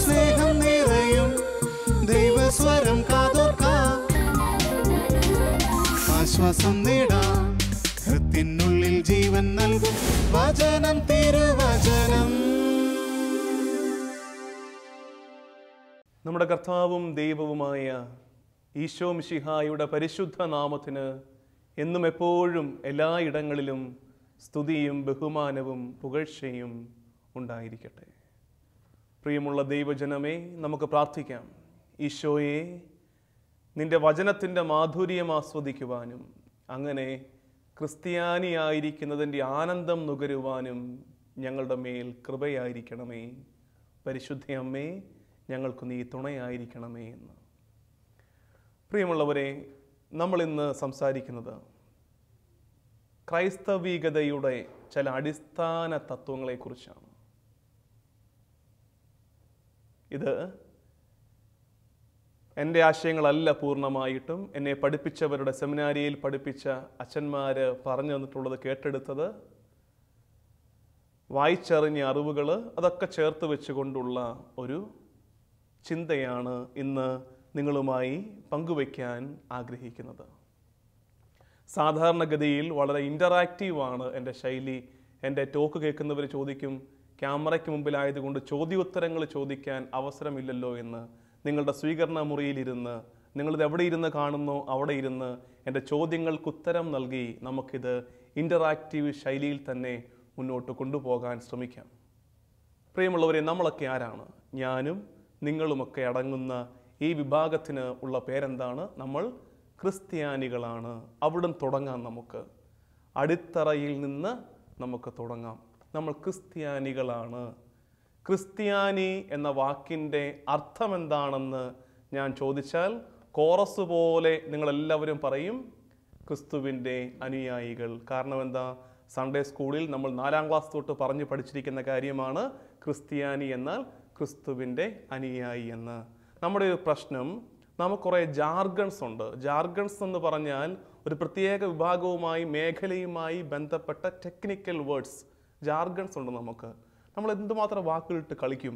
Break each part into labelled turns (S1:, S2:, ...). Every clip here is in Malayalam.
S1: സ്നേഹം നിറയും ദൈവസ്വരം കാതോർക്കാം, ആശ്വാസം നേടാം, ഹൃത്തിനുള്ളിൽ ജീവൻ നൽകും വചനം, തിരുവചനം.
S2: നമ്മുടെ കർത്താവും ദൈവവുമായ ഈശോ മിശിഹായുടെ പരിശുദ്ധ നാമത്തിന് എന്നും എപ്പോഴും എല്ലായിടങ്ങളിലും സ്തുതിയും ബഹുമാനവും പുകഴ്ചയും ഉണ്ടായിരിക്കട്ടെ. പ്രിയമുള്ള ദൈവജനമേ, നമുക്ക് പ്രാർത്ഥിക്കാം. ഈശോയെ, നിന്റെ വചനത്തിൻ്റെ മാധുര്യം ആസ്വദിക്കുവാനും അങ്ങനെ ക്രിസ്ത്യാനിയായിരിക്കുന്നതിൻ്റെ ആനന്ദം നുകരുവാനും ഞങ്ങളുടെ മേൽ കൃപയായിരിക്കണമേ. പരിശുദ്ധ അമ്മേ, ഞങ്ങൾക്ക് നീ തുണയായിരിക്കണമേ എന്ന്. പ്രിയമുള്ളവരെ, നമ്മളിന്ന് സംസാരിക്കുന്നത് ക്രൈസ്തവികതയുടെ ചില അടിസ്ഥാന തത്വങ്ങളെക്കുറിച്ചാണ്. ഇത് എൻ്റെ ആശയങ്ങളല്ല പൂർണ്ണമായിട്ടും. എന്നെ പഠിപ്പിച്ചവരുടെ, സെമിനാരിയിൽ പഠിപ്പിച്ച അച്ഛന്മാർ പറഞ്ഞു തന്നിട്ടുള്ളത് കേട്ടെടുത്തത്, വായിച്ചറിഞ്ഞ അറിവുകൾ, അതൊക്കെ ചേർത്ത് വെച്ചുകൊണ്ടുള്ള ഒരു ചിന്തയാണ് ഇന്ന് നിങ്ങളുമായി പങ്കുവയ്ക്കാൻ ആഗ്രഹിക്കുന്നത്. സാധാരണഗതിയിൽ വളരെ ഇൻ്ററാക്റ്റീവാണ് എൻ്റെ ശൈലി. എൻ്റെ ടോക്ക് കേൾക്കുന്നവർ ചോദിക്കും, ക്യാമറയ്ക്ക് മുമ്പിലായതുകൊണ്ട് ചോദ്യോത്തരങ്ങൾ ചോദിക്കാൻ അവസരമില്ലല്ലോ എന്ന്. നിങ്ങളുടെ സ്വീകരണ മുറിയിലിരുന്ന്, നിങ്ങളിത് എവിടെ ഇരുന്ന് കാണുന്നോ അവിടെ ഇരുന്ന് എൻ്റെ ചോദ്യങ്ങൾക്ക് ഉത്തരം നൽകി നമുക്കിത് ഇൻ്ററാക്റ്റീവ് ശൈലിയിൽ തന്നെ മുന്നോട്ട് കൊണ്ടുപോകാൻ ശ്രമിക്കാം. പ്രിയമുള്ളവരെ, നമ്മളൊക്കെ ആരാണ്? ഞാനും നിങ്ങളുമൊക്കെ അടങ്ങുന്ന ഈ വിഭാഗത്തിന് ഉള്ള പേരെന്താണ്? നമ്മൾ ക്രിസ്ത്യാനികളാണ്. അവിടം തുടങ്ങാം. നമുക്ക് അടിത്തറയിൽ നിന്ന് നമുക്ക് തുടങ്ങാം. നമ്മൾ ക്രിസ്ത്യാനികളാണ്. ക്രിസ്ത്യാനി എന്ന വാക്കിൻ്റെ അർത്ഥം എന്താണെന്ന് ഞാൻ ചോദിച്ചാൽ കോറസ് പോലെ നിങ്ങളെല്ലാവരും പറയും, ക്രിസ്തുവിൻ്റെ അനുയായികൾ. കാരണം എന്താ? സൺഡേ സ്കൂളിൽ നമ്മൾ 4ാം ക്ലാസ് തൊട്ട് പറഞ്ഞു പഠിച്ചിരിക്കുന്ന കാര്യമാണ് ക്രിസ്ത്യാനി എന്നാൽ ക്രിസ്തുവിൻ്റെ അനുയായി എന്ന്. നമ്മുടെ ഒരു പ്രശ്നം, നമുക്ക് കുറേ ജാർഗൺസ് ഉണ്ട്. ജാർഗൺസ് എന്ന് പറഞ്ഞാൽ ഒരു പ്രത്യേക വിഭാഗവുമായി, മേഖലയുമായി ബന്ധപ്പെട്ട ടെക്നിക്കൽ വേർഡ്സ്, ജാർഗൺസ് ഉണ്ട് നമുക്ക്. നമ്മൾ എന്തുമാത്രം വാക്കുകളിട്ട് കളിക്കും.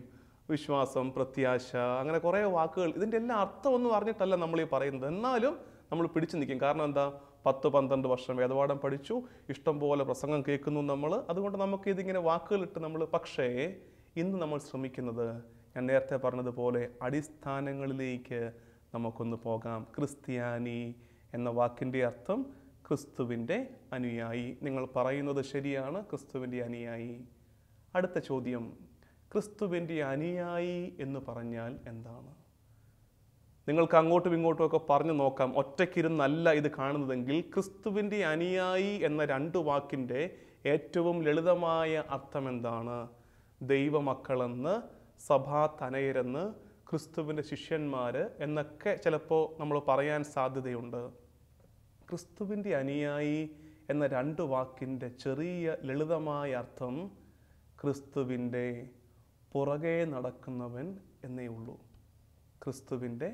S2: വിശ്വാസം, പ്രത്യാശ, അങ്ങനെ കുറേ വാക്കുകൾ. ഇതിൻ്റെ എല്ലാ അർത്ഥമൊന്നും അറിഞ്ഞിട്ടല്ല നമ്മൾ ഈ പറയുന്നത്. എന്നാലും നമ്മൾ പിടിച്ചു നിൽക്കും. കാരണം എന്താ? 10-12 വർഷം വേദപാഠം പഠിച്ചു, ഇഷ്ടംപോലെ പ്രസംഗം കേൾക്കുന്നു നമ്മൾ. അതുകൊണ്ട് നമുക്ക് ഇതിങ്ങനെ വാക്കുകളിട്ട് നമ്മൾ. പക്ഷേ ഇന്ന് നമ്മൾ ശ്രമിക്കുന്നത്, ഞാൻ നേരത്തെ പറഞ്ഞതുപോലെ, അടിസ്ഥാനങ്ങളിലേക്ക് നമുക്കൊന്ന് പോകാം. ക്രിസ്ത്യാനി എന്ന വാക്കിൻ്റെ അർത്ഥം ക്രിസ്തുവിൻ്റെ അനുയായി. നിങ്ങൾ പറയുന്നത് ശരിയാണ്, ക്രിസ്തുവിൻ്റെ അനുയായി. അടുത്ത ചോദ്യം, ക്രിസ്തുവിൻ്റെ അനുയായി എന്ന് പറഞ്ഞാൽ എന്താണ്? നിങ്ങൾക്ക് അങ്ങോട്ടും ഇങ്ങോട്ടും ഒക്കെ പറഞ്ഞു നോക്കാം. ഒറ്റയ്ക്കിരുന്നല്ല ഇത് കാണുന്നതെങ്കിൽ ക്രിസ്തുവിൻ്റെ അനുയായി എന്ന 2 വാക്കിൻ്റെ ഏറ്റവും ലളിതമായ അർത്ഥം എന്താണ്? ദൈവമക്കളെന്ന്, സഭാ തനയരെന്ന്, ക്രിസ്തുവിൻ്റെ ശിഷ്യന്മാർ എന്നൊക്കെ ചിലപ്പോൾ നമ്മൾ പറയാൻ സാധ്യതയുണ്ട്. ക്രിസ്തുവിൻ്റെ അനുയായി എന്ന 2 വാക്കിൻ്റെ ചെറിയ ലളിതമായ അർത്ഥം ക്രിസ്തുവിൻ്റെ പുറകെ നടക്കുന്നവൻ എന്നേ ഉള്ളൂ. ക്രിസ്തുവിൻ്റെ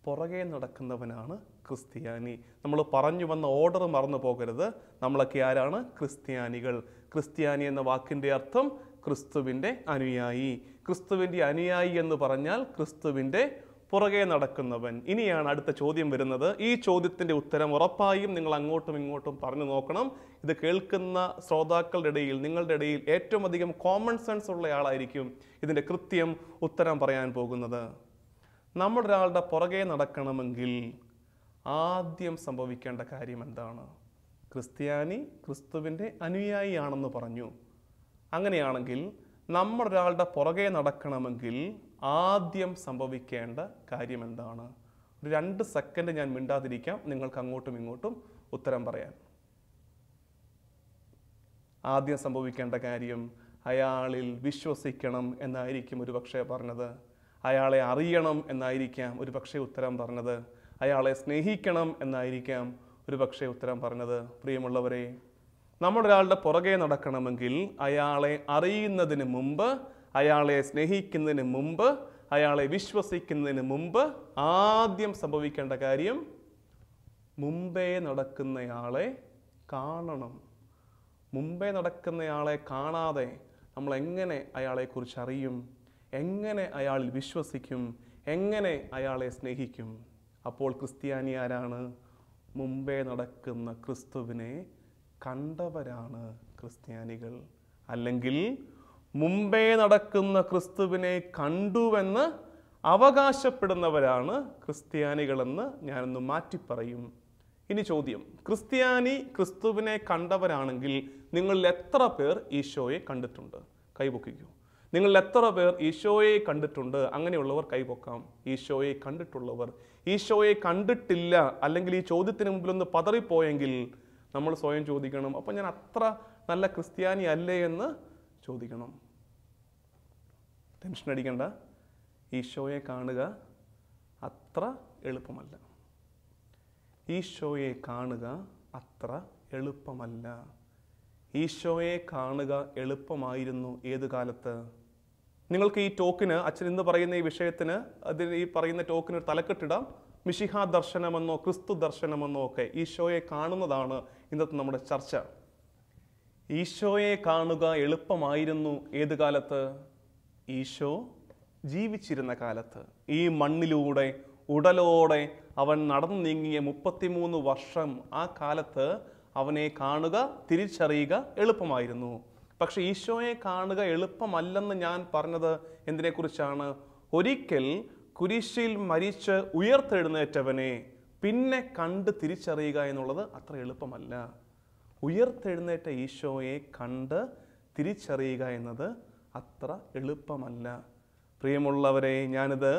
S2: പുറകെ നടക്കുന്നവനാണ് ക്രിസ്ത്യാനി. നമ്മൾ പറഞ്ഞു വന്ന ഓർഡർ മറന്നു പോകരുത്. നമ്മളൊക്കെ ആരാണ്? ക്രിസ്ത്യാനികൾ. ക്രിസ്ത്യാനി എന്ന വാക്കിൻ്റെ അർത്ഥം ക്രിസ്തുവിൻ്റെ അനുയായി. ക്രിസ്തുവിൻ്റെ അനുയായി എന്ന് പറഞ്ഞാൽ ക്രിസ്തുവിൻ്റെ പുറകെ നടക്കുന്നവൻ. ഇനിയാണ് അടുത്ത ചോദ്യം വരുന്നത്. ഈ ചോദ്യത്തിൻ്റെ ഉത്തരം ഉറപ്പായും നിങ്ങൾ അങ്ങോട്ടും ഇങ്ങോട്ടും പറഞ്ഞു നോക്കണം. ഇത് കേൾക്കുന്ന ശ്രോതാക്കളുടെ ഇടയിൽ, നിങ്ങളുടെ ഇടയിൽ ഏറ്റവും അധികം കോമൺ സെൻസ് ഉള്ള ആളായിരിക്കും ഇതിൻ്റെ കൃത്യം ഉത്തരം പറയാൻ പോകുന്നത്. നമ്മളൊരാളുടെ പുറകെ നടക്കണമെങ്കിൽ ആദ്യം സംഭവിക്കേണ്ട കാര്യം എന്താണ്? ക്രിസ്ത്യാനി ക്രിസ്തുവിൻ്റെ അനുയായി ആണെന്ന് പറഞ്ഞു. അങ്ങനെയാണെങ്കിൽ നമ്മളൊരാളുടെ പുറകെ നടക്കണമെങ്കിൽ ആദ്യം സംഭവിക്കേണ്ട കാര്യം എന്താണ്? ഒരു 2 സെക്കൻഡ് ഞാൻ മിണ്ടാതിരിക്കാം, നിങ്ങൾക്ക് അങ്ങോട്ടും ഇങ്ങോട്ടും ഉത്തരം പറയാൻ. ആദ്യം സംഭവിക്കേണ്ട കാര്യം അയാളിൽ വിശ്വസിക്കണം എന്നായിരിക്കും ഒരു പക്ഷേ പറഞ്ഞത്. അയാളെ അറിയണം എന്നായിരിക്കാം ഒരു പക്ഷേ ഉത്തരം പറഞ്ഞത്. അയാളെ സ്നേഹിക്കണം എന്നായിരിക്കാം ഒരു പക്ഷേ ഉത്തരം പറഞ്ഞത്. പ്രിയമുള്ളവരെ, നമ്മളൊരാളുടെ പുറകെ നടക്കണമെങ്കിൽ അയാളെ അറിയുന്നതിന് മുമ്പ്, അയാളെ സ്നേഹിക്കുന്നതിന് മുമ്പ്, അയാളെ വിശ്വസിക്കുന്നതിന് മുമ്പ് ആദ്യം സംഭവിക്കേണ്ട കാര്യം മുമ്പേ നടക്കുന്നയാളെ കാണണം. മുമ്പേ നടക്കുന്നയാളെ കാണാതെ നമ്മൾ എങ്ങനെ അയാളെക്കുറിച്ച് അറിയും? എങ്ങനെ അയാളിൽ വിശ്വസിക്കും? എങ്ങനെ അയാളെ സ്നേഹിക്കും? അപ്പോൾ ക്രിസ്ത്യാനി ആരാണ്? മുമ്പേ നടക്കുന്ന ക്രിസ്തുവിനെ കണ്ടവരാണ് ക്രിസ്ത്യാനികൾ. അല്ലെങ്കിൽ മുമ്പേ നടക്കുന്ന ക്രിസ്തുവിനെ കണ്ടുവെന്ന് അവകാശപ്പെടുന്നവരാണ് ക്രിസ്ത്യാനികളെന്ന് ഞാനൊന്ന് മാറ്റി പറയും. ഇനി ചോദ്യം, ക്രിസ്ത്യാനി ക്രിസ്തുവിനെ കണ്ടവരാണെങ്കിൽ നിങ്ങളിൽ എത്ര പേർ ഈശോയെ കണ്ടിട്ടുണ്ട്? കൈപൊക്കിക്കൂ. നിങ്ങളിൽ എത്ര പേർ ഈശോയെ കണ്ടിട്ടുണ്ട്? അങ്ങനെയുള്ളവർ കൈപൊക്കാം. ഈശോയെ കണ്ടിട്ടുള്ളവർ. ഈശോയെ കണ്ടിട്ടില്ല, അല്ലെങ്കിൽ ഈ ചോദ്യത്തിന് മുമ്പിലൊന്ന് പതറിപ്പോയെങ്കിൽ നമ്മൾ സ്വയം ചോദിക്കണം, അപ്പം ഞാൻ അത്ര നല്ല ക്രിസ്ത്യാനി അല്ലേ എന്ന് ചോദിക്കണം. ടെൻഷൻ അടിക്കണ്ട. ഈശോയെ കാണുക അത്ര എളുപ്പമല്ല. ഈശോയെ കാണുക അത്ര എളുപ്പമല്ല. ഈശോയെ കാണുക എളുപ്പമായിരുന്നു ഏത് കാലത്ത്? നിങ്ങൾക്ക് ഈ ടോക്കിന്, അച്ഛൻ ഇന്ന് പറയുന്ന ഈ വിഷയത്തിന്, ഈ പറയുന്ന ടോക്കിന് ഒരു തലക്കെട്ടിടാം. മിശിഹ ദർശനമെന്നോ ക്രിസ്തു ദർശനമെന്നോ ഒക്കെ. ഈശോയെ കാണുന്നതാണ് ഇന്നത്തെ നമ്മുടെ ചർച്ച. ഈശോയെ കാണുക എളുപ്പമായിരുന്നു ഏത് കാലത്ത്? ഈശോ ജീവിച്ചിരുന്ന കാലത്ത്. ഈ മണ്ണിലൂടെ ഉടലോടെ അവൻ നടന്നു നീങ്ങിയ 33 വർഷം, ആ കാലത്ത് അവനെ കാണുക, തിരിച്ചറിയുക എളുപ്പമായിരുന്നു. പക്ഷെ ഈശോയെ കാണുക എളുപ്പമല്ലെന്ന് ഞാൻ പറഞ്ഞത് എന്തിനെക്കുറിച്ചാണ്? ഒരിക്കൽ കുരിശിൽ മരിച്ച് ഉയർത്തെഴുന്നേറ്റവനെ പിന്നെ കണ്ട് തിരിച്ചറിയുക എന്നുള്ളത് അത്ര എളുപ്പമല്ല. ഉയർത്തെഴുന്നേറ്റ ഈശോയെ കണ്ട് തിരിച്ചറിയുക എന്നത് അത്ര എളുപ്പമല്ല. പ്രിയമുള്ളവരെ, ഞാനിത്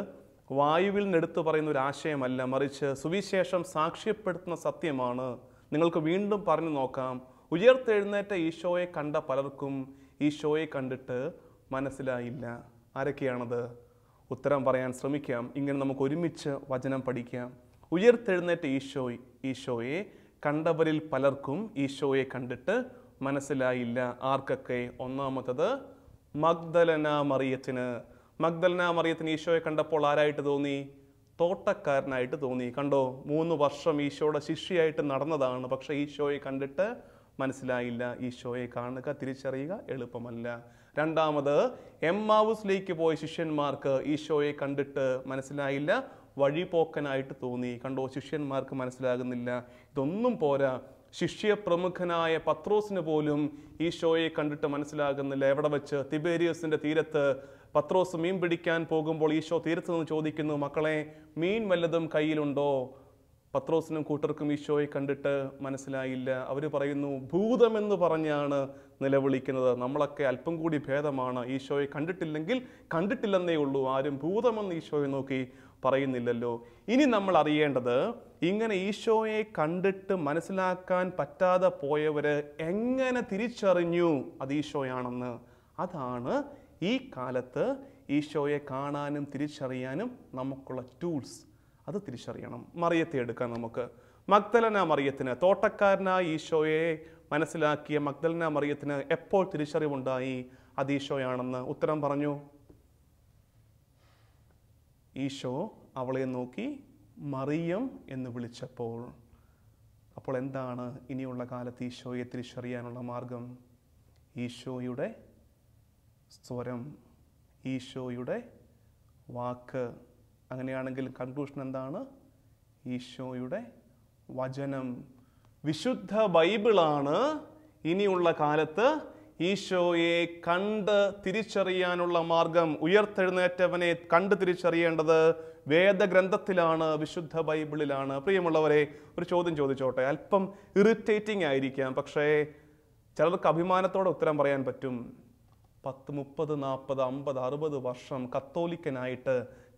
S2: വായുവിൽ നിന്നെടുത്തു പറയുന്ന ഒരു ആശയമല്ല, മറിച്ച് സുവിശേഷം സാക്ഷ്യപ്പെടുത്തുന്ന സത്യമാണ്. നിങ്ങൾക്ക് വീണ്ടും പറഞ്ഞു നോക്കാം. ഉയർത്തെഴുന്നേറ്റ ഈശോയെ കണ്ട പലർക്കും ഈശോയെ കണ്ടിട്ട് മനസ്സിലായില്ല. ആരൊക്കെയാണത്? ഉത്തരം പറയാൻ ശ്രമിക്കാം. ഇങ്ങനെ നമുക്ക് ഒരുമിച്ച് വചനം പഠിക്കാം. ഉയർത്തെഴുന്നേറ്റ ഈശോയെ കണ്ടവരിൽ പലർക്കും ഈശോയെ കണ്ടിട്ട് മനസ്സിലായില്ല. ആർക്കൊക്കെ? ഒന്നാമത്തത് മഗ്ദലന മറിയത്തിന്. മഗ്ദലന മറിയത്തിന് ഈശോയെ കണ്ടപ്പോൾ ആരായിട്ട് തോന്നി? തോട്ടക്കാരനായിട്ട് തോന്നി. കണ്ടോ, 3 വർഷം ഈശോയുടെ ശിഷ്യയായിട്ട് നടന്നതാണ്. പക്ഷെ ഈശോയെ കണ്ടിട്ട് മനസ്സിലായില്ല. ഈശോയെ കാണുക, തിരിച്ചറിയുക എളുപ്പമല്ല. രണ്ടാമത്, എമ്മാവുസിലേക്ക് പോയ ശിഷ്യന്മാർക്ക് ഈശോയെ കണ്ടിട്ട് മനസ്സിലായില്ല, വഴിപോക്കനായിട്ട് തോന്നി. കണ്ടോ, ശിഷ്യന്മാർക്ക് മനസ്സിലാകുന്നില്ല. ഇതൊന്നും പോരാ, ശിഷ്യപ്രമുഖനായ പത്രോസിന് പോലും ഈശോയെ കണ്ടിട്ട് മനസ്സിലാകുന്നില്ല. എവിടെ വെച്ച്? തിബേരിയസിന്റെ തീരത്ത് പത്രോസ് മീൻ പിടിക്കാൻ പോകുമ്പോൾ ഈശോ തീരത്ത് നിന്ന് ചോദിക്കുന്നു, മക്കളെ, മീൻ വല്ലതും കയ്യിലുണ്ടോ? പത്രോസിനും കൂട്ടർക്കും ഈശോയെ കണ്ടിട്ട് മനസ്സിലായില്ല. അവർ പറയുന്നു, ഭൂതമെന്ന് പറഞ്ഞാണ് നിലവിളിക്കുന്നത്. നമ്മളൊക്കെ അല്പം കൂടി ഭേദമാണ്. ഈശോയെ കണ്ടിട്ടില്ലെങ്കിൽ കണ്ടിട്ടില്ലെന്നേ ഉള്ളൂ. ആരും ഭൂതമെന്ന് ഈശോയെ നോക്കി പറയുന്നില്ലല്ലോ. ഇനി നമ്മൾ അറിയേണ്ടത്, ഇങ്ങനെ ഈശോയെ കണ്ടിട്ട് മനസ്സിലാക്കാൻ പറ്റാതെ പോയവര് എങ്ങനെ തിരിച്ചറിഞ്ഞു അത് ഈശോയാണെന്ന്? അതാണ് ഈ കാലത്ത് ഈശോയെ കാണാനും തിരിച്ചറിയാനും നമുക്കുള്ള ടൂൾസ്. അത് തിരിച്ചറിയണം. മറിയത്തെ എടുക്കാം നമുക്ക്. മഗ്ദലന മറിയത്തിന്, തോട്ടക്കാരനായ ഈശോയെ മനസ്സിലാക്കിയ മഗ്ദലന മറിയത്തിന് എപ്പോൾ തിരിച്ചറിവുണ്ടായി അത് ഈശോയാണെന്ന്? ഉത്തരം പറഞ്ഞു. ഈശോ അവളെ നോക്കി മറിയം എന്ന് വിളിച്ചപ്പോൾ. അപ്പോൾ എന്താണ് ഇനിയുള്ള കാലത്ത് ഈശോയെ തിരിച്ചറിയാനുള്ള മാർഗം? ഈശോയുടെ സ്വരം, ഈശോയുടെ വാക്ക്. അങ്ങനെയാണെങ്കിൽ കൺക്ലൂഷൻ എന്താണ്? ഈശോയുടെ വചനം. വിശുദ്ധ ബൈബിളാണ് ഇനിയുള്ള കാലത്ത് ഈശോയെ കണ്ട് തിരിച്ചറിയാനുള്ള മാർഗം. ഉയർത്തെഴുന്നേറ്റവനെ കണ്ട് തിരിച്ചറിയേണ്ടത് വേദഗ്രന്ഥത്തിലാണ്, വിശുദ്ധ ബൈബിളിലാണ്. പ്രിയമുള്ളവരെ, ഒരു ചോദ്യം ചോദിച്ചോട്ടെ. അല്പം ഇറിറ്റേറ്റിംഗ് ആയിരിക്കാം, പക്ഷേ ചിലർക്ക് അഭിമാനത്തോടെ ഉത്തരം പറയാൻ പറ്റും. 10, 30, 40, 50, 60 വർഷം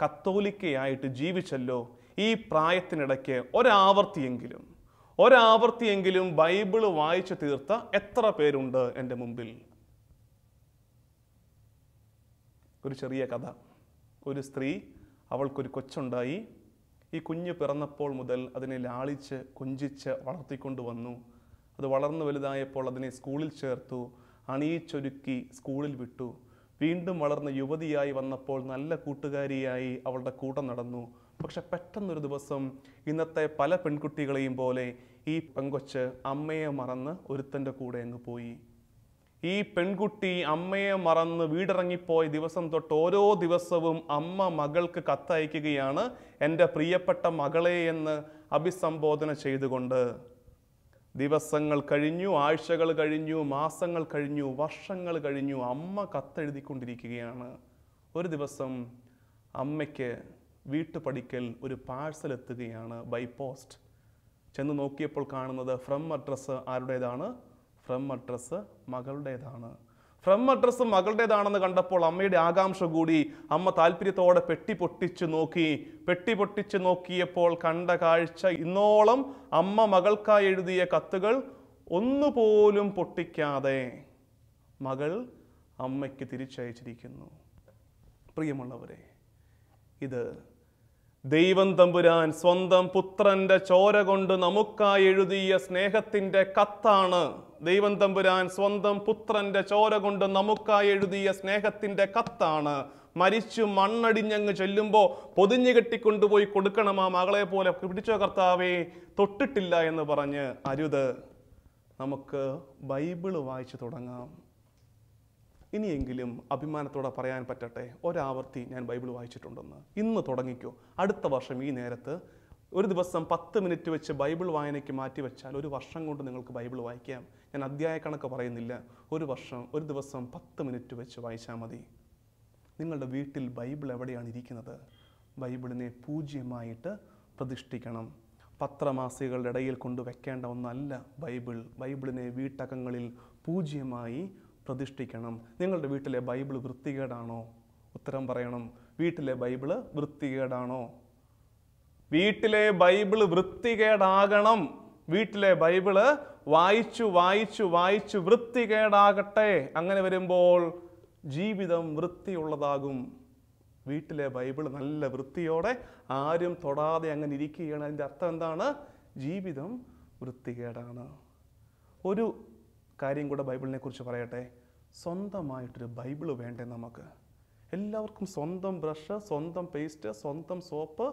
S2: കത്തോലിക്കയായിട്ട് ജീവിച്ചല്ലോ. ഈ പ്രായത്തിനിടയ്ക്ക് ഒരാവർത്തിയെങ്കിലും ബൈബിള് വായിച്ചു തീർത്ത എത്ര പേരുണ്ട് എൻ്റെ മുമ്പിൽ? ഒരു ചെറിയ കഥ. ഒരു സ്ത്രീ, അവൾക്കൊരു കൊച്ചുണ്ടായി. ഈ കുഞ്ഞ് പിറന്നപ്പോൾ മുതൽ അതിനെ ലാളിച്ച് കൊഞ്ചിച്ച് വളർത്തിക്കൊണ്ടുവന്നു. അത് വളർന്നു വലുതായപ്പോൾ അതിനെ സ്കൂളിൽ ചേർത്തു, അണിയിച്ചൊരുക്കി സ്കൂളിൽ വിട്ടു. വീണ്ടും വളർന്ന് യുവതിയായി വന്നപ്പോൾ നല്ല കൂട്ടുകാരിയായി അവളുടെ കൂടെ നടന്നു. പക്ഷെ പെട്ടെന്നൊരു ദിവസം ഇന്നത്തെ പല പെൺകുട്ടികളെയും പോലെ ഈ പെങ്കൊച്ച് അമ്മയെ മറന്ന് ഒരുത്തൻ്റെ കൂടെ അങ്ങ് പോയി. ഈ പെൺകുട്ടി അമ്മയെ മറന്ന് വീടിറങ്ങിപ്പോയ ദിവസം തൊട്ട് ഓരോ ദിവസവും അമ്മ മകൾക്ക് കത്തയക്കുകയാണ്, എൻ്റെ പ്രിയപ്പെട്ട മകളെ എന്ന് അഭിസംബോധന ചെയ്തുകൊണ്ട്. ദിവസങ്ങൾ കഴിഞ്ഞു, ആഴ്ചകൾ കഴിഞ്ഞു, മാസങ്ങൾ കഴിഞ്ഞു, വർഷങ്ങൾ കഴിഞ്ഞു. അമ്മ കത്തെഴുതിക്കൊണ്ടിരിക്കുകയാണ്. ഒരു ദിവസം അമ്മയ്ക്ക് വീട്ടുപടിക്കൽ ഒരു പാഴ്സൽ എത്തുകയാണ്, ബൈ പോസ്റ്റ്. ചെന്ന് നോക്കിയപ്പോൾ കാണുന്നത് ഫ്രം അഡ്രസ്സ് ആരുടേതാണ്? ഫ്രം അഡ്രസ്സ് മകളുടേതാണ്. ഫ്രം അഡ്രസ്സ് മകളുടേതാണെന്ന് കണ്ടപ്പോൾ അമ്മയുടെ ആകാംക്ഷ കൂടി. അമ്മ താല്പര്യത്തോടെ പെട്ടി പൊട്ടിച്ചു നോക്കി. പെട്ടി പൊട്ടിച്ചു നോക്കിയപ്പോൾ കണ്ട കാഴ്ച, ഇന്നോളം അമ്മ മകൾക്കായി എഴുതിയ കത്തുകൾ ഒന്നുപോലും പൊട്ടിക്കാതെ മകൾ അമ്മയ്ക്ക് തിരിച്ചയച്ചിരിക്കുന്നു. പ്രിയമുള്ളവരെ, ഇത് ദൈവം തമ്പുരാൻ സ്വന്തം പുത്രന്റെ ചോര കൊണ്ട് നമുക്കായി എഴുതിയ സ്നേഹത്തിന്റെ കത്താണ്. ദൈവം തമ്പുരാൻ സ്വന്തം പുത്രന്റെ ചോര കൊണ്ട് നമുക്കായി എഴുതിയ സ്നേഹത്തിന്റെ കത്താണ്. മരിച്ചു മണ്ണടിഞ്ഞങ്ങ് ചെല്ലുമ്പോൾ പൊതിഞ്ഞു കെട്ടിക്കൊണ്ടുപോയി കൊടുക്കണം. ആ മകളെ പോലെ പിടിച്ചോ കർത്താവേ, തൊട്ടിട്ടില്ല എന്ന് പറഞ്ഞ് അരുത്. നമുക്ക് ബൈബിള് വായിച്ചു തുടങ്ങാം. ഇനിയെങ്കിലും അഭിമാനത്തോടെ പറയാൻ പറ്റട്ടെ, ഒരാവർത്തി ഞാൻ ബൈബിൾ വായിച്ചിട്ടുണ്ടെന്ന്. ഇന്ന് തുടങ്ങിക്കോ. അടുത്ത വർഷം ഈ നേരത്ത് ഒരു ദിവസം 10 മിനിറ്റ് വെച്ച് ബൈബിൾ വായനയ്ക്ക് മാറ്റി വെച്ചാൽ ഒരു വർഷം കൊണ്ട് നിങ്ങൾക്ക് ബൈബിൾ വായിക്കാം. ഞാൻ അധ്യായ കണക്ക് പറയുന്നില്ല. ഒരു ദിവസം 10 മിനിറ്റ് വെച്ച് വായിച്ചാൽ മതി. നിങ്ങളുടെ വീട്ടിൽ ബൈബിൾ എവിടെയാണ് ഇരിക്കുന്നത്? ബൈബിളിനെ പൂജ്യമായിട്ട് പ്രതിഷ്ഠിക്കണം. പത്രമാസികളുടെ ഇടയിൽ കൊണ്ട് വെക്കേണ്ട ഒന്നല്ല ബൈബിളിനെ വീട്ടകങ്ങളിൽ പൂജ്യമായി പ്രതിഷ്ഠിക്കണം. നിങ്ങളുടെ വീട്ടിലെ ബൈബിൾ വൃത്തികേടാണോ? ഉത്തരം പറയണം. വീട്ടിലെ ബൈബിള് വൃത്തികേടാണോ? വീട്ടിലെ ബൈബിള് വൃത്തികേടാകണം. വീട്ടിലെ ബൈബിള് വായിച്ചു വായിച്ചു വായിച്ചു വൃത്തികേടാകട്ടെ. അങ്ങനെ വരുമ്പോൾ ജീവിതം വൃത്തിയുള്ളതാകും. വീട്ടിലെ ബൈബിൾ നല്ല വൃത്തിയോടെ ആരും തൊടാതെ അങ്ങനെ ഇരിക്കുകയാണ്. അതിൻ്റെ അർത്ഥം എന്താണ്? ജീവിതം വൃത്തികേടാണ്. ഒരു കാര്യം കൂടെ ബൈബിളിനെ കുറിച്ച് പറയട്ടെ. സ്വന്തമായിട്ടൊരു ബൈബിള് വേണ്ടേ നമുക്ക്? എല്ലാവർക്കും സ്വന്തം ബ്രഷ്, സ്വന്തം പേസ്റ്റ്, സ്വന്തം സോപ്പ്,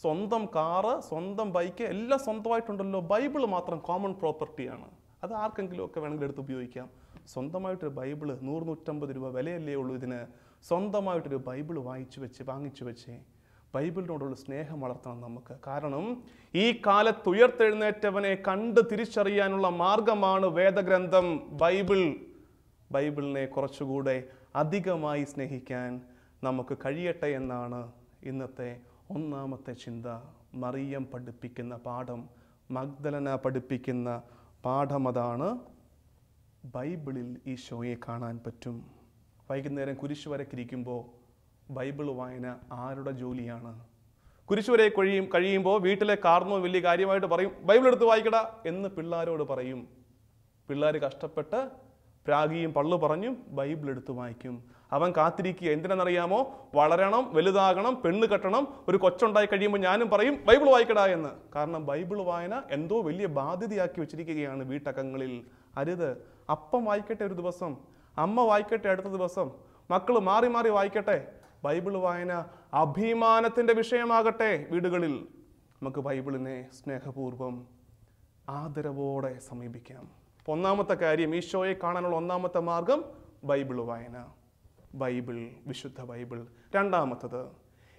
S2: സ്വന്തം കാറ്, സ്വന്തം ബൈക്ക് എല്ലാം സ്വന്തമായിട്ടുണ്ടല്ലോ. ബൈബിള് മാത്രം കോമൺ പ്രോപ്പർട്ടിയാണ്. അത് ആർക്കെങ്കിലും ഒക്കെ വേണമെങ്കിൽ എടുത്ത് ഉപയോഗിക്കാം. സ്വന്തമായിട്ടൊരു ബൈബിള് 100-150 രൂപ വിലയല്ലേ ഉള്ളൂ ഇതിന്. സ്വന്തമായിട്ടൊരു ബൈബിള് വാങ്ങിച്ചു വെച്ചേ. ബൈബിളിനോടുള്ള സ്നേഹം വളർത്തണം നമുക്ക്. കാരണം ഈ കാലത്ത് ഉയർത്തെഴുന്നേറ്റവനെ കണ്ട് തിരിച്ചറിയാനുള്ള മാർഗമാണ് വേദഗ്രന്ഥം ബൈബിളിനെ കുറച്ചുകൂടെ അധികമായി സ്നേഹിക്കാൻ നമുക്ക് കഴിയട്ടെ എന്നാണ് ഇന്നത്തെ ഒന്നാമത്തെ ചിന്ത. മറിയം പഠിപ്പിക്കുന്ന പാഠം, മഗ്ദലന പഠിപ്പിക്കുന്ന പാഠം അതാണ്. ബൈബിളിൽ ഈശോയെ കാണാൻ പറ്റും. വൈകുന്നേരം കുരിശ് വരക്കിരിക്കുമ്പോൾ ബൈബിൾ വായന ആരുടെ ജോലിയാണ്? കുരിശ് വരെ കഴിയുമ്പോൾ വീട്ടിലെ കാർന്നോ വലിയ കാര്യമായിട്ട് പറയും, ബൈബിൾ എടുത്ത് വായിക്കടാ എന്ന് പിള്ളേരോട് പറയും. പിള്ളേർ കഷ്ടപ്പെട്ട് പ്രാഗിയും പള്ളു പറഞ്ഞും ബൈബിൾ എടുത്ത് വായിക്കും. അവൻ കാത്തിരിക്കുക. എന്തിനെന്നറിയാമോ? വളരണം, വലുതാകണം, പെണ്ണ് കെട്ടണം, ഒരു കൊച്ചുണ്ടായി കഴിയുമ്പോൾ ഞാനും പറയും ബൈബിൾ വായിക്കടാ എന്ന്. കാരണം ബൈബിൾ വായന എന്തോ വലിയ ബാധ്യതയാക്കി വെച്ചിരിക്കുകയാണ് വീട്ടകങ്ങളിൽ. അരുത്. അപ്പം വായിക്കട്ടെ ഒരു ദിവസം, അമ്മ വായിക്കട്ടെ അടുത്ത ദിവസം, മക്കൾ മാറി മാറി വായിക്കട്ടെ. ബൈബിൾ വായന അഭിമാനത്തിൻ്റെ വിഷയമാകട്ടെ വീടുകളിൽ. നമുക്ക് ബൈബിളിനെ സ്നേഹപൂർവ്വം ആദരവോടെ സമീപിക്കാം. ഒന്നാമത്തെ കാര്യം, ഈശോയെ കാണാനുള്ള ഒന്നാമത്തെ മാർഗം ബൈബിൾ വായന. വിശുദ്ധ ബൈബിൾ. രണ്ടാമത്തത്,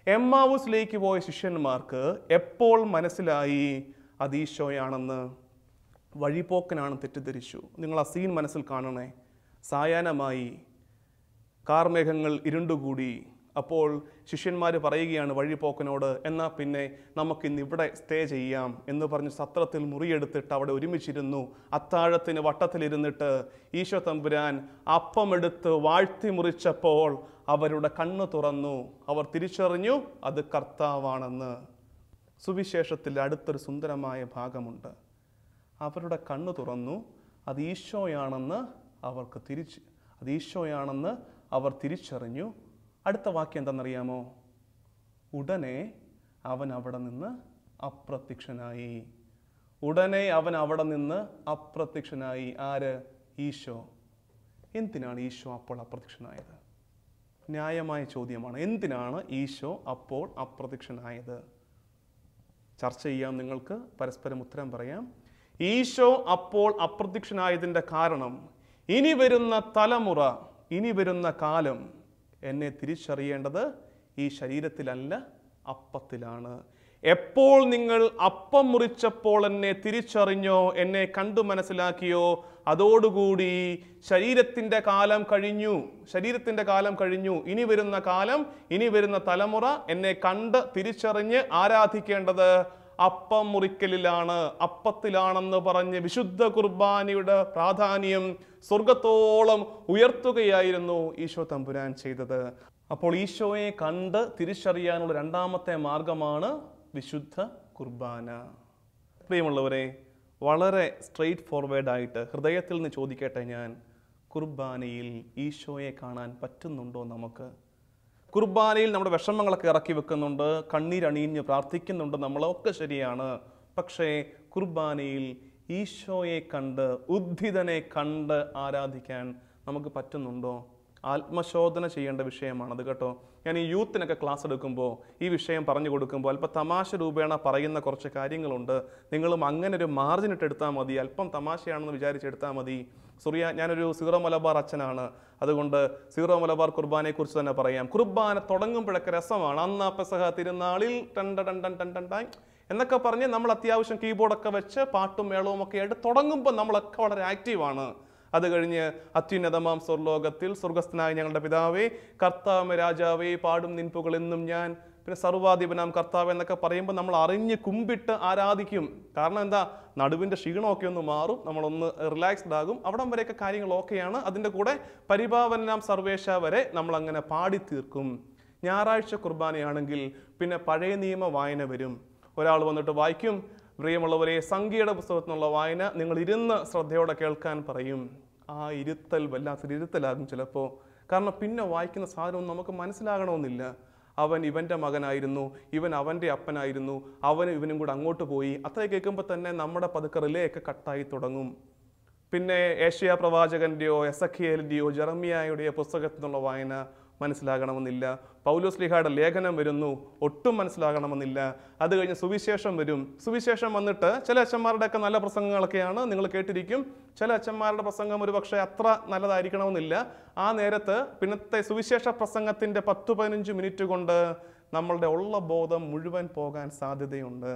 S2: എമ്മാവുസിലേക്ക് പോയ ശിഷ്യന്മാർക്ക് എപ്പോൾ മനസ്സിലായി അത് ഈശോയാണെന്ന്? വഴിപോക്കനാണ് തെറ്റിദ്ധരിച്ചു. നിങ്ങൾ ആ സീൻ മനസ്സിൽ കാണണേ. സായാഹ്നമായി, കാർമേഘങ്ങൾ ഇരുണ്ടുകൂടി. അപ്പോൾ ശിഷ്യന്മാർ പറയുകയാണ് വഴിപോക്കനോട്, എന്നാൽ പിന്നെ നമുക്കിന്ന് ഇവിടെ സ്റ്റേ ചെയ്യാം എന്ന് പറഞ്ഞ് സത്രത്തിൽ മുറിയെടുത്തിട്ട് അവിടെ ഒരുമിച്ചിരുന്നു. അത്താഴത്തിന് വട്ടത്തിലിരുന്നിട്ട് ഈശോ തമ്പുരാൻ അപ്പമെടുത്ത് വാഴ്ത്തി മുറിച്ചപ്പോൾ അവരുടെ കണ്ണ് തുറന്നു. അവർ തിരിച്ചറിഞ്ഞു അത് കർത്താവാണെന്ന്. സുവിശേഷത്തിൽ അടുത്തൊരു സുന്ദരമായ ഭാഗമുണ്ട്. അവരുടെ കണ്ണ് തുറന്നു, അത് ഈശോയാണെന്ന് അവർ തിരിച്ചറിഞ്ഞു. അടുത്ത വാക്യം എന്താണെന്നറിയാമോ? ഉടനെ അവൻ അവിടെ നിന്ന് അപ്രത്യക്ഷനായി. ആര്? ഈശോ. എന്തിനാണ് ഈശോ അപ്പോൾ അപ്രത്യക്ഷനായത്? ന്യായമായ ചോദ്യമാണ്. എന്തിനാണ് ഈശോ അപ്പോൾ അപ്രത്യക്ഷനായത്? ചർച്ച ചെയ്യാം, നിങ്ങൾക്ക് പരസ്പരം ഉത്തരം പറയാം. ഈശോ അപ്പോൾ അപ്രത്യക്ഷനായതിൻ്റെ കാരണം, ഇനി വരുന്ന തലമുറ, ഇനി വരുന്ന കാലം എന്നെ തിരിച്ചറിയേണ്ടത് ഈ ശരീരത്തിലല്ല, അപ്പത്തിലാണ്. എപ്പോൾ നിങ്ങൾ അപ്പം മുറിച്ചപ്പോൾ എന്നെ തിരിച്ചറിഞ്ഞോ, എന്നെ കണ്ടു മനസ്സിലാക്കിയോ, അതോടുകൂടി ശരീരത്തിൻ്റെ കാലം കഴിഞ്ഞു. ശരീരത്തിൻ്റെ കാലം കഴിഞ്ഞു. ഇനി വരുന്ന കാലം, ഇനി വരുന്ന തലമുറ എന്നെ കണ്ട് തിരിച്ചറിഞ്ഞ് ആരാധിക്കേണ്ടത് അപ്പം മുറിക്കലിലാണ്, അപ്പത്തിലാണെന്ന് പറഞ്ഞ് വിശുദ്ധ കുർബാനയുടെ പ്രാധാന്യം സ്വർഗത്തോളം ഉയർത്തുകയായിരുന്നു ഈശോ തമ്പുരാൻ ചെയ്തത്. അപ്പോൾ ഈശോയെ കണ്ട് തിരിച്ചറിയാനുള്ള രണ്ടാമത്തെ മാർഗമാണ് വിശുദ്ധ കുർബാന. പ്രിയമുള്ളവരെ, വളരെ സ്ട്രെയിറ്റ് ഫോർവേഡായിട്ട് ഹൃദയത്തിൽ നിന്ന് ചോദിക്കട്ടെ ഞാൻ, കുർബാനയിൽ ഈശോയെ കാണാൻ പറ്റുന്നുണ്ടോ നമുക്ക്? കുർബാനയിൽ നമ്മുടെ വിഷമങ്ങളൊക്കെ ഇറക്കി വെക്കുന്നുണ്ട്, കണ്ണീരണിഞ്ഞ് പ്രാർത്ഥിക്കുന്നുണ്ട്, നമ്മളൊക്കെ ശരിയാണ്. പക്ഷേ കുർബാനയിൽ ഈശോയെ കണ്ട്, ഉദ്ധിതനെ കണ്ട് ആരാധിക്കാൻ നമുക്ക് പറ്റുന്നുണ്ടോ? ആത്മശോധന ചെയ്യേണ്ട വിഷയമാണത് കേട്ടോ. ഞാൻ ഈ യൂത്തിനൊക്കെ ക്ലാസ് എടുക്കുമ്പോൾ ഈ വിഷയം പറഞ്ഞു കൊടുക്കുമ്പോൾ അല്പം തമാശ രൂപേണ പറയുന്ന കുറച്ച് കാര്യങ്ങളുണ്ട്. നിങ്ങളും അങ്ങനെ ഒരു മാർജിൻ ഇട്ടെടുത്താൽ മതി, അല്പം തമാശയാണെന്ന് വിചാരിച്ചെടുത്താൽ മതി. ഞാനൊരു സീറോ മലബാർ അച്ഛനാണ്, അതുകൊണ്ട് സീറോ മലബാർ കുർബാനയെക്കുറിച്ച് തന്നെ പറയാം. കുർബാന തുടങ്ങുമ്പോഴൊക്കെ രസമാണ്. അന്ന് പെസഹ തിരുനാളിൽ എന്നൊക്കെ പറഞ്ഞ് നമ്മൾ അത്യാവശ്യം കീബോർഡൊക്കെ വെച്ച് പാട്ടും മേളവും ഒക്കെ ആയിട്ട് തുടങ്ങുമ്പോൾ നമ്മളൊക്കെ വളരെ ആക്റ്റീവാണ്. അത് കഴിഞ്ഞ് അത്യുന്നതമാം സ്വർലോകത്തിൽ സ്വർഗസ്ഥനായ ഞങ്ങളുടെ പിതാവേ, കർത്താവേ രാജാവേ, പാടും നിൻപുകൾ എന്നും ഞാൻ, പിന്നെ സർവാധിപനാം കർത്താവ് എന്നൊക്കെ പറയുമ്പോൾ നമ്മൾ അറിഞ്ഞ് കുമ്പിട്ട് ആരാധിക്കും. കാരണം എന്താ, നടുവിൻ്റെ ക്ഷീണമൊക്കെ ഒന്ന് മാറും, നമ്മളൊന്ന് റിലാക്സ്ഡ് ആകും. അവിടം വരെയൊക്കെ കാര്യങ്ങൾ ഓക്കെയാണ്. അതിൻ്റെ കൂടെ പരിപാവനാം സർവേശ വരെ നമ്മളങ്ങനെ പാടി തീർക്കും. ഞായറാഴ്ച കുർബാനയാണെങ്കിൽ പിന്നെ പഴയ നിയമ വായന വരും. ഒരാൾ വന്നിട്ട് വായിക്കും. പ്രിയമുള്ളവരെ, സംഖ്യയുടെ പുസ്തകത്തിൽ നിന്നുള്ള വായന നിങ്ങൾ ഇരുന്ന് ശ്രദ്ധയോടെ കേൾക്കാൻ പറയും. ആ ഇരുത്തൽ വല്ലാത്തൊരു ഇരുത്തലാകും ചിലപ്പോൾ. കാരണം പിന്നെ വായിക്കുന്ന സാധനമൊന്നും നമുക്ക് മനസ്സിലാകണമെന്നില്ല. അവൻ ഇവൻ്റെ മകനായിരുന്നു, ഇവൻ അവൻ്റെ അപ്പനായിരുന്നു, അവനും ഇവനും കൂടെ അങ്ങോട്ട് പോയി. അത്ര കേൾക്കുമ്പോൾ തന്നെ നമ്മുടെ പതുക്കെ റിലേയൊക്കെ കട്ടായി തുടങ്ങും. പിന്നെ ഏഷ്യ പ്രവാചകൻ്റെയോ എസഖിയേലിൻ്റെയോ ജെറമ്യായുടെയോ പുസ്തകത്തിൽ നിന്നുള്ള വായന മനസ്സിലാകണമെന്നില്ല. പൗലോസ്ലീഹയുടെ ലേഖനം വരുന്നു, ഒട്ടും മനസ്സിലാകണമെന്നില്ല. അത് കഴിഞ്ഞ് സുവിശേഷം വരും. സുവിശേഷം വന്നിട്ട് ചില അച്ഛന്മാരുടെയൊക്കെ നല്ല പ്രസംഗങ്ങളൊക്കെയാണ്, നിങ്ങൾ കേട്ടിരിക്കും. ചില അച്ഛന്മാരുടെ പ്രസംഗം ഒരു പക്ഷേ അത്ര നല്ലതായിരിക്കണമെന്നില്ല. ആ നേരത്ത് പിന്നത്തെ സുവിശേഷ പ്രസംഗത്തിൻ്റെ 10-15 മിനിറ്റ് കൊണ്ട് നമ്മളുടെ ഉള്ള ബോധം മുഴുവൻ പോകാൻ സാധ്യതയുണ്ട്.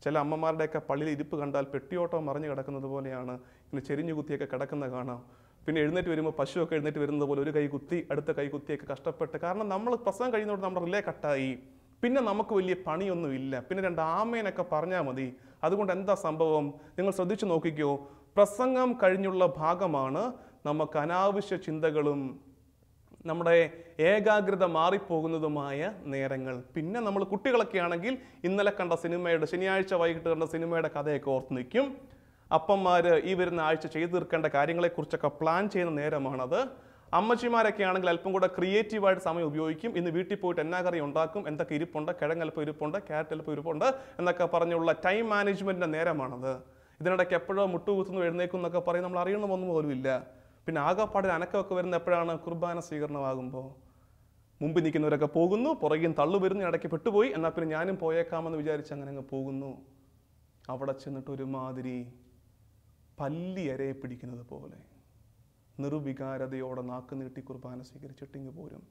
S2: ചില അമ്മമാരുടെയൊക്കെ പള്ളിയിൽ ഇരിപ്പ് കണ്ടാൽ പെട്ടിയോട്ടം മറിഞ്ഞു കിടക്കുന്നത് പോലെയാണ്. ഇങ്ങനെ ചെരിഞ്ഞു കുത്തിയൊക്കെ കിടക്കുന്ന കാണാം. പിന്നെ എഴുന്നേറ്റ് വരുമ്പോൾ പശുവൊക്കെ എഴുന്നേറ്റ് വരുന്നത് പോലെ ഒരു കൈ കുത്തി അടുത്ത കൈ കുത്തിയൊക്കെ കഷ്ടപ്പെട്ട്. കാരണം നമ്മൾ പ്രസംഗം കഴിയുന്നതോടെ നമ്മുടെ റിലേ കട്ടായി. പിന്നെ നമുക്ക് വലിയ പണിയൊന്നുമില്ല. പിന്നെ 2 ആമേനൊക്കെ പറഞ്ഞാൽ മതി. അതുകൊണ്ട് എന്താ സംഭവം, നിങ്ങൾ ശ്രദ്ധിച്ചു നോക്കിക്കോ. പ്രസംഗം കഴിഞ്ഞുള്ള ഭാഗമാണ് നമുക്ക് അനാവശ്യ ചിന്തകളും നമ്മുടെ ഏകാഗ്രത മാറിപ്പോകുന്നതുമായ നേരങ്ങൾ. പിന്നെ നമ്മൾ കുട്ടികളൊക്കെ ആണെങ്കിൽ ഇന്നലെ കണ്ട സിനിമയുടെ, ശനിയാഴ്ച വൈകിട്ട് കണ്ട സിനിമയുടെ കഥയൊക്കെ ഓർത്ത് നിൽക്കും. അപ്പന്മാർ ഈ വരുന്ന ആഴ്ച ചെയ്തു തീർക്കേണ്ട കാര്യങ്ങളെക്കുറിച്ചൊക്കെ പ്ലാൻ ചെയ്യുന്ന നേരമാണത്. അമ്മച്ചിമാരൊക്കെ ആണെങ്കിൽ അല്പം കൂടെ ക്രിയേറ്റീവായിട്ട് സമയം ഉപയോഗിക്കും. ഇന്ന് വീട്ടിൽ പോയിട്ട് എന്നാ കറി ഉണ്ടാക്കും, എന്തൊക്കെ ഇരിപ്പുണ്ട്, കിഴങ്ങ് അല്പം ഇരിപ്പുണ്ട്, ക്യാരറ്റ് അല്പം ഇരിപ്പുണ്ട് എന്നൊക്കെ പറഞ്ഞുള്ള ടൈം മാനേജ്മെൻറ്റിൻ്റെ നേരമാണത്. ഇതിനിടയ്ക്ക് എപ്പോഴോ മുട്ടുകുത്തുന്നു എഴുന്നേക്കും എന്നൊക്കെ പറയും, നമ്മൾ അറിയണമെന്നൊന്നും പോലും ഇല്ല. പിന്നെ ആകെപ്പാടിൽ അനക്കമൊക്കെ വരുന്ന എപ്പോഴാണ്, കുർബാന സ്വീകരണമാകുമ്പോൾ. മുമ്പ് നിൽക്കുന്നവരൊക്കെ പോകുന്നു, പുറകിൽ തള്ളു വരുന്നു, ഇടയ്ക്ക് പെട്ടുപോയി, എന്നാൽ പിന്നെ ഞാനും പോയേക്കാമെന്ന് വിചാരിച്ച് അങ്ങനെ അങ്ങ് പോകുന്നു. അവിടെ ചെന്നിട്ട് ഒരുമാതിരി പല്ലി അരയെ പിടിക്കുന്നത് പോലെ നിർവികാരതയോടെ നാക്ക് നീട്ടി കുർബാന സ്വീകരിച്ചിട്ടിങ്ങ് പോരും.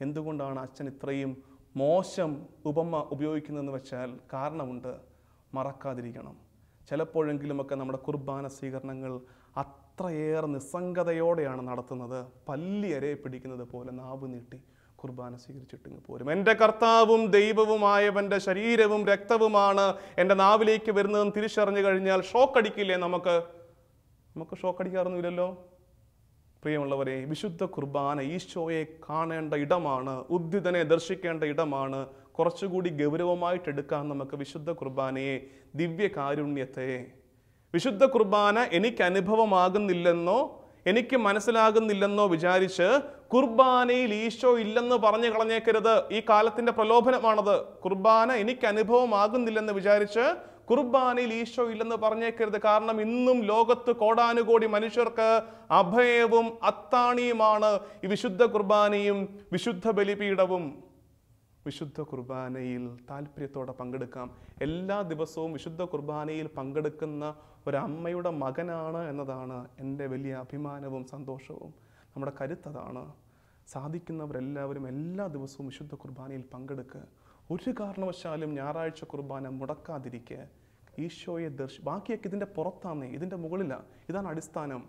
S2: എന്തുകൊണ്ടാണ് അച്ഛൻ ഇത്രയും മോശം ഉപമ ഉപയോഗിക്കുന്നതെന്ന് വെച്ചാൽ കാരണമുണ്ട്, മറക്കാതിരിക്കണം. ചിലപ്പോഴെങ്കിലുമൊക്കെ നമ്മുടെ കുർബാന സ്വീകരണങ്ങൾ അത്രയേറെ നിസ്സംഗതയോടെയാണ് നടത്തുന്നത്. പല്ലി അരയെ പിടിക്കുന്നത് പോലെ നാവ് നീട്ടി കുർബാന സ്വീകരിച്ചിട്ടിങ്ങ് പോരും. എൻ്റെ കർത്താവും ദൈവവുമായവൻ്റെ ശരീരവും രക്തവുമാണ് എൻ്റെ നാവിലേക്ക് വരുന്നതെന്ന് തിരിച്ചറിഞ്ഞു കഴിഞ്ഞാൽ ഷോക്കടിക്കില്ലേ? നമുക്ക് ഷോക്കടിക്കാറൊന്നുമില്ലല്ലോ. പ്രിയമുള്ളവരെ, വിശുദ്ധ കുർബാന ഈശോയെ കാണേണ്ട ഇടമാണ്, ഉദ്ധിതനെ ദർശിക്കേണ്ട ഇടമാണ്. കുറച്ചുകൂടി ഗൗരവമായിട്ട് എടുക്കാം നമുക്ക് വിശുദ്ധ കുർബാനയെ, ദിവ്യകാരുണ്യത്തെ. വിശുദ്ധ കുർബാന എനിക്ക് അനുഭവമാകുന്നില്ലെന്നോ എനിക്ക് മനസ്സിലാകുന്നില്ലെന്നോ വിചാരിച്ച് കുർബാനയിൽ ഈശോ ഇല്ലെന്ന് പറഞ്ഞു കളഞ്ഞേക്കരുത്. ഈ കാലത്തിന്റെ പ്രലോഭനമാണത്. കുർബാന എനിക്ക് അനുഭവമാകുന്നില്ലെന്ന് വിചാരിച്ച് കുർബാനയിൽ ഈശോ ഇല്ലെന്ന് പറഞ്ഞേക്കരുത്. കാരണം ഇന്നും ലോകത്ത് കോടാനുകോടി മനുഷ്യർക്ക് അഭയവും അത്താണിയുമാണ് ഈ വിശുദ്ധ കുർബാനയും വിശുദ്ധ ബലിപീഠവും. വിശുദ്ധ കുർബാനയിൽ താല്പര്യത്തോടെ പങ്കെടുക്കാം. എല്ലാ ദിവസവും വിശുദ്ധ കുർബാനയിൽ പങ്കെടുക്കുന്ന ഒരമ്മയുടെ മകനാണ് എന്നതാണ് എൻ്റെ വലിയ അഭിമാനവും സന്തോഷവും. നമ്മുടെ കരുത്തതാണ്. സാധിക്കുന്നവരെല്ലാവരും എല്ലാ ദിവസവും വിശുദ്ധ കുർബാനയിൽ പങ്കെടുക്കുക. ഒരു കാരണവശാലും ഞായറാഴ്ച കുർബാന മുടക്കാതിരിക്കുക. ഈശോയെ ബാക്കിയൊക്കെ ഇതിൻ്റെ പുറത്താന്നേ, ഇതിൻ്റെ മുകളിലാണ്. ഇതാണ് അടിസ്ഥാനം.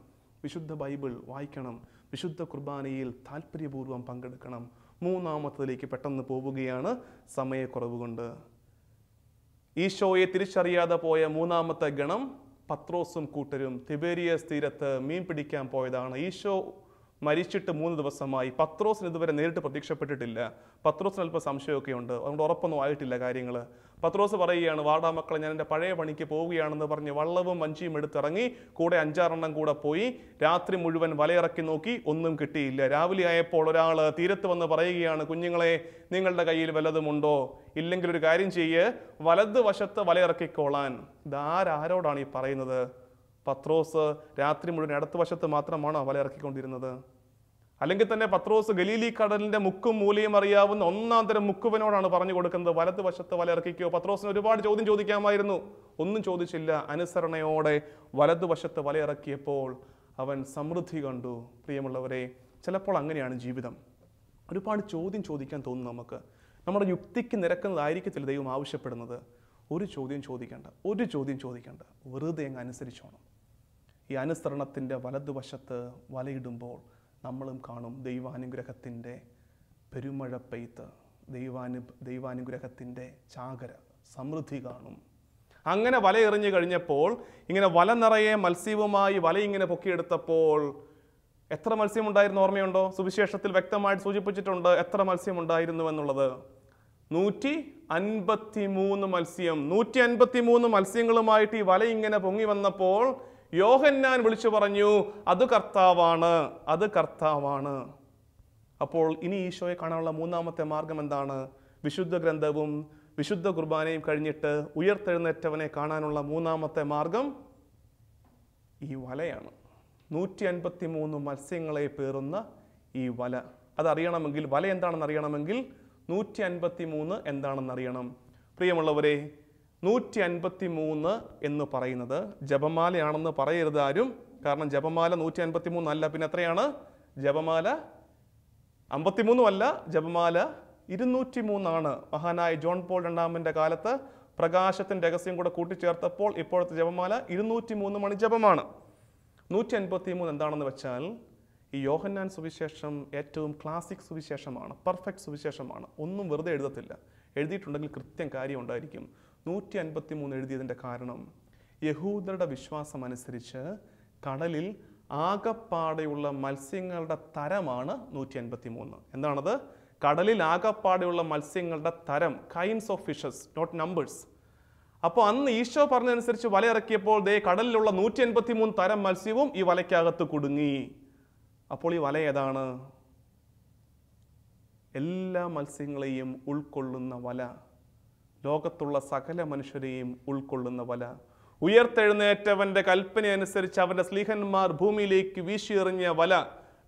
S2: വിശുദ്ധ ബൈബിൾ വായിക്കണം, വിശുദ്ധ കുർബാനയിൽ താല്പര്യപൂർവ്വം പങ്കെടുക്കണം. മൂന്നാമത്തതിലേക്ക് പെട്ടെന്ന് പോവുകയാണ് സമയക്കുറവ് കൊണ്ട്. ഈശോയെ തിരിച്ചറിയാതെ പോയ മൂന്നാമത്തെ ഗണം പത്രോസും കൂട്ടരും തിബേരിയസ് തീരത്ത് മീൻ പിടിക്കാൻ പോയതാണ്. ഈശോ മരിച്ചിട്ട് 3 ദിവസമായി. പത്രോസിന് ഇതുവരെ നേരിട്ട് പ്രത്യക്ഷപ്പെട്ടിട്ടില്ല. പത്രോസിന് അല്പം സംശയമൊക്കെ ഉണ്ട്, അതുകൊണ്ട് ഉറപ്പൊന്നും ആയിട്ടില്ല കാര്യങ്ങൾ. പത്രോസ് പറയുകയാണ്, വാടാ മക്കളെ, ഞാൻ എൻ്റെ പഴയ പണിക്ക് പോവുകയാണെന്ന് പറഞ്ഞ് വള്ളവും വഞ്ചിയും എടുത്തിറങ്ങി. കൂടെ 5-6 കൂടെ പോയി. രാത്രി മുഴുവൻ വലയിറക്കി നോക്കി, ഒന്നും കിട്ടിയില്ല. രാവിലെ ആയപ്പോൾ ഒരാൾ തീരത്ത് വന്ന് പറയുകയാണ്, കുഞ്ഞുങ്ങളെ, നിങ്ങളുടെ കയ്യിൽ വല്ലതുമുണ്ടോ? ഇല്ലെങ്കിൽ ഒരു കാര്യം ചെയ്യ്, വലത് വശത്ത് വലയിറക്കിക്കോളാൻ. ഇതാരോടാണ് ഈ പറയുന്നത്? പത്രോസ് രാത്രി മുഴുവൻ ഇടത്ത് വശത്ത് മാത്രമാണോ വലയിറക്കിക്കൊണ്ടിരുന്നത്? അല്ലെങ്കിൽ തന്നെ പത്രോസ് ഗലീലി കടലിന്റെ മുക്കും മൂലയും അറിയാവുന്ന ഒന്നാം തരം മുക്കുവനോടാണ് പറഞ്ഞു കൊടുക്കുന്നത്, വലത് വശത്ത് വലയിറക്കിക്കോ? പത്രോസിന് ഒരുപാട് ചോദ്യം ചോദിക്കാമായിരുന്നു, ഒന്നും ചോദിച്ചില്ല. അനുസരണയോടെ വലതുവശത്ത് വലയിറക്കിയപ്പോൾ അവൻ സമൃദ്ധി കണ്ടു. പ്രിയമുള്ളവരെ, ചിലപ്പോൾ അങ്ങനെയാണ് ജീവിതം. ഒരുപാട് ചോദ്യം ചോദിക്കാൻ തോന്നും നമുക്ക്. നമ്മുടെ യുക്തിക്ക് നിരക്കുന്നതായിരിക്കത്തില്ല ദൈവം ആവശ്യപ്പെടുന്നത്. ഒരു ചോദ്യം ചോദിക്കേണ്ട, വെറുതെ അങ്ങ് അനുസരിച്ചോണം. ഈ അനുസരണത്തിൻ്റെ വലതുവശത്ത് വലയിടുമ്പോൾ നമ്മളും കാണും ദൈവാനുഗ്രഹത്തിൻ്റെ പെരുമഴ പെയ്ത്ത്, ദൈവാനുഗ്രഹത്തിൻ്റെ ചാകര, സമൃദ്ധി കാണും. അങ്ങനെ വല എറിഞ്ഞു കഴിഞ്ഞപ്പോൾ ഇങ്ങനെ വല നിറയെ മത്സ്യവുമായി വല ഇങ്ങനെ പൊക്കിയെടുത്തപ്പോൾ എത്ര മത്സ്യമുണ്ടായിരുന്നു ഓർമ്മയുണ്ടോ? സുവിശേഷത്തിൽ വ്യക്തമായിട്ട് സൂചിപ്പിച്ചിട്ടുണ്ട് എത്ര മത്സ്യമുണ്ടായിരുന്നു എന്നുള്ളത്. 153 മത്സ്യം. 153 മത്സ്യങ്ങളുമായിട്ട് ഈ വല ഇങ്ങനെ പൊങ്ങി വന്നപ്പോൾ യോഹന്നാൻ വിളിച്ചു പറഞ്ഞു, അത് കർത്താവാണ്. അപ്പോൾ ഇനി ഈശോയെ കാണാനുള്ള മൂന്നാമത്തെ മാർഗം എന്താണ്? വിശുദ്ധ ഗ്രന്ഥവും വിശുദ്ധ കുർബാനയും കഴിഞ്ഞിട്ട് ഉയർത്തെഴുന്നേറ്റവനെ കാണാനുള്ള മൂന്നാമത്തെ മാർഗം ഈ വലയാണ്. 153 മത്സ്യങ്ങളെ പേറുന്ന ഈ വല. അതറിയണമെങ്കിൽ, വല എന്താണെന്ന് അറിയണമെങ്കിൽ 153 എന്താണെന്ന് അറിയണം. പ്രിയമുള്ളവരെ, 153 എന്ന് പറയുന്നത് ജപമാലയാണെന്ന് പറയരുത് ആരും. കാരണം ജപമാല 153 അല്ല. പിന്നെ എത്രയാണ്? ജപമാല 53 അല്ല, ജപമാല 203 ആണ്. മഹാനായ ജോൺ പോൾ രണ്ടാമന്റെ കാലത്ത് പ്രകാശത്തിന്റെ രഹസ്യം കൂടെ കൂട്ടിച്ചേർത്തപ്പോൾ ഇപ്പോഴത്തെ ജപമാല 203 മണി ജപമാണ്. 153 എന്താണെന്ന് വെച്ചാൽ, ഈ യോഹന്നാൻ സുവിശേഷം ഏറ്റവും ക്ലാസിക് സുവിശേഷമാണ്, പെർഫെക്റ്റ് സുവിശേഷമാണ്. ഒന്നും വെറുതെ എഴുതത്തില്ല. എഴുതിയിട്ടുണ്ടെങ്കിൽ കൃത്യം കാര്യം ഉണ്ടായിരിക്കും. 153 എഴുതിയതിൻ്റെ കാരണം, യഹൂദരുടെ വിശ്വാസം അനുസരിച്ച് കടലിൽ ആകപ്പാടെയുള്ള മത്സ്യങ്ങളുടെ തരമാണ് 153. എന്താണത്? കടലിൽ ആകപ്പാടെയുള്ള മത്സ്യങ്ങളുടെ തരം, kinds of fishes, not numbers. അപ്പോൾ അന്ന് ഈശോ പറഞ്ഞതനുസരിച്ച് വലയിറക്കിയപ്പോൾ കടലിലുള്ള 153 തരം മത്സ്യവും ഈ വലയ്ക്കകത്ത് കുടുങ്ങി. അപ്പോൾ ഈ വല ഏതാണ്? എല്ലാ മത്സ്യങ്ങളെയും ഉൾക്കൊള്ളുന്ന വല, ലോകത്തുള്ള സകല മനുഷ്യരെയും ഉൾക്കൊള്ളുന്ന വല. ഉയർത്തെഴുന്നേറ്റവന്റെ കൽപ്പന അനുസരിച്ച് അവന്റെ സ്ലീഹന്മാർ ഭൂമിയിലേക്ക് വീശിയെറിഞ്ഞ വല,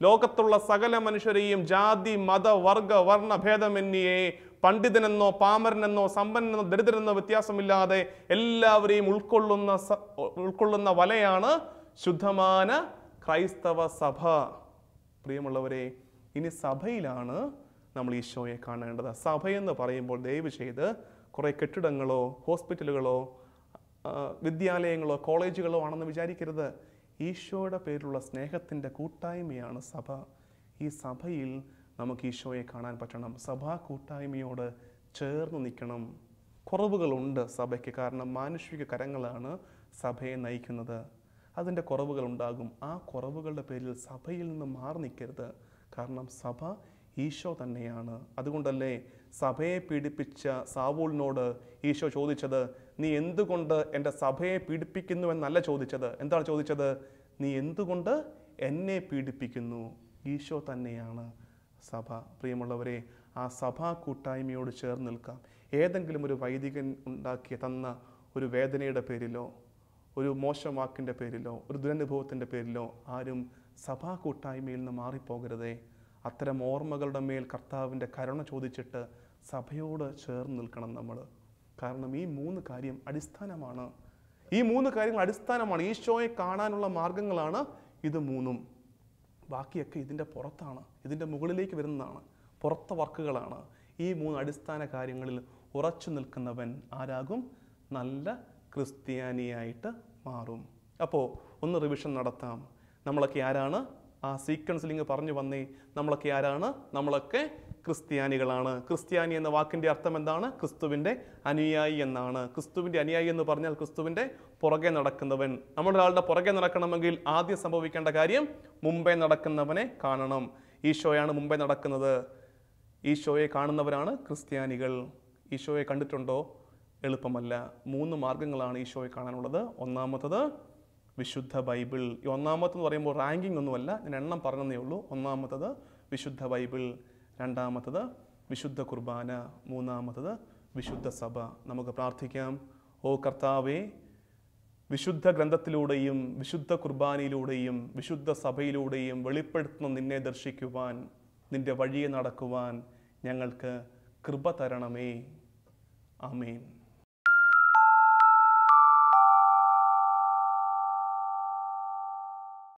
S2: ലോകത്തുള്ള സകല മനുഷ്യരെയും ജാതി മത വർഗ വർണ്ണ ഭേദമന്യേ, പണ്ഡിതനെന്നോ പാമരനെന്നോ സമ്പന്നനെന്നോ ദരിദ്രനെന്നോ വ്യത്യാസമില്ലാതെ എല്ലാവരെയും ഉൾക്കൊള്ളുന്ന വലയാണ് ശുദ്ധമാന ക്രൈസ്തവ സഭ. പ്രിയമുള്ളവരെ, ഇനി സഭയിലാണ് നമ്മൾ ഈശോയെ കാണേണ്ടത്. സഭയെന്ന് പറയുമ്പോൾ ദയവ് ചെയ്ത് കുറേ കെട്ടിടങ്ങളോ ഹോസ്പിറ്റലുകളോ വിദ്യാലയങ്ങളോ കോളേജുകളോ ആണെന്ന് വിചാരിക്കരുത്. ഈശോയുടെ പേരിലുള്ള സ്നേഹത്തിൻ്റെ കൂട്ടായ്മയാണ് സഭ. ഈ സഭയിൽ നമുക്ക് ഈശോയെ കാണാൻ പറ്റണം. സഭാ കൂട്ടായ്മയോട് ചേർന്ന് നിൽക്കണം. കുറവുകളുണ്ട് സഭയ്ക്ക്, കാരണം മാനുഷിക കരങ്ങളാണ് സഭയെ നയിക്കുന്നത്. അതിൻ്റെ കുറവുകളുണ്ടാകും. ആ കുറവുകളുടെ പേരിൽ സഭയിൽ നിന്ന് മാറി നിൽക്കരുത്. കാരണം സഭ ഈശോ തന്നെയാണ്. അതുകൊണ്ടല്ലേ സഭയെ പീഡിപ്പിച്ച സാവൂളിനോട് ഈശോ ചോദിച്ചത്, നീ എന്തുകൊണ്ട് എൻ്റെ സഭയെ പീഡിപ്പിക്കുന്നുവെന്നല്ല ചോദിച്ചത്. എന്താണ് ചോദിച്ചത്? നീ എന്തുകൊണ്ട് എന്നെ പീഡിപ്പിക്കുന്നു? ഈശോ തന്നെയാണ് സഭ. പ്രിയമുള്ളവരെ, ആ സഭാ കൂട്ടായ്മയോട് ചേർന്ന് നിൽക്കാം. ഏതെങ്കിലും ഒരു വൈദികൻ തന്ന ഒരു വേദനയുടെ പേരിലോ ഒരു മോശം വാക്കിൻ്റെ പേരിലോ ഒരു ദുരനുഭവത്തിൻ്റെ പേരിലോ ആരും സഭാ കൂട്ടായ്മയിൽ നിന്ന് മാറിപ്പോകരുതേ. അത്തരം ഓർമ്മകളുടെ മേൽ കർത്താവിൻ്റെ കരുണ ചോദിച്ചിട്ട് സഭയോട് ചേർന്ന് നിൽക്കണം നമ്മൾ. കാരണം ഈ 3 കാര്യം അടിസ്ഥാനമാണ്. ഈ 3 കാര്യങ്ങൾ അടിസ്ഥാനമാണ്. ഈശോയെ കാണാനുള്ള മാർഗങ്ങളാണ് ഇത് 3. ബാക്കിയൊക്കെ ഇതിൻ്റെ പുറത്താണ്, ഇതിൻ്റെ മുകളിലേക്ക് വരുന്നതാണ്, പുറത്തെ വർക്കുകളാണ്. ഈ 3 അടിസ്ഥാന കാര്യങ്ങളിൽ ഉറച്ചു നിൽക്കുന്നവൻ ആരാകും? നല്ല ക്രിസ്ത്യാനിയായിട്ട് മാറും. അപ്പോൾ ഒന്ന് റിവിഷൻ നടത്താം. നമ്മളൊക്കെ ആരാണ്? ആ സീക്വൻസിലിങ് പറഞ്ഞു വന്നേ. നമ്മളൊക്കെ ആരാണ്? നമ്മളൊക്കെ ക്രിസ്ത്യാനികളാണ്. ക്രിസ്ത്യാനി എന്ന വാക്കിൻ്റെ അർത്ഥം എന്താണ്? ക്രിസ്തുവിൻ്റെ അനുയായി എന്നാണ്. ക്രിസ്തുവിൻ്റെ അനുയായി എന്ന് പറഞ്ഞാൽ ക്രിസ്തുവിൻ്റെ പുറകെ നടക്കുന്നവൻ. നമ്മളൊരാളുടെ പുറകെ നടക്കണമെങ്കിൽ ആദ്യം സംഭവിക്കേണ്ട കാര്യം മുമ്പേ നടക്കുന്നവനെ കാണണം. ഈശോയാണ് മുമ്പേ നടക്കുന്നത്. ഈശോയെ കാണുന്നവരാണ് ക്രിസ്ത്യാനികൾ. ഈശോയെ കണ്ടിട്ടുണ്ടോ? എളുപ്പമല്ല. 3 മാർഗങ്ങളാണ് ഈശോയെ കാണാനുള്ളത്. ഒന്നാമത്തത് വിശുദ്ധ ബൈബിൾ. ഈ ഒന്നാമത്തെന്ന് പറയുമ്പോൾ റാങ്കിങ് ഒന്നുമല്ല, ഞാൻ എണ്ണം പറഞ്ഞതേ ഉള്ളൂ. ഒന്നാമത്തത് വിശുദ്ധ ബൈബിൾ, രണ്ടാമത്തത് വിശുദ്ധ കുർബാന, മൂന്നാമത്തത് വിശുദ്ധ സഭ. നമുക്ക് പ്രാർത്ഥിക്കാം. ഓ കർത്താവേ, വിശുദ്ധ ഗ്രന്ഥത്തിലൂടെയും വിശുദ്ധ കുർബാനയിലൂടെയും വിശുദ്ധ സഭയിലൂടെയും വെളിപ്പെടുത്തുന്ന നിന്നെ ദർശിക്കുവാൻ, നിന്റെ വഴിയെ നടക്കുവാൻ ഞങ്ങൾക്ക് കൃപ തരണമേ. ആമേൻ.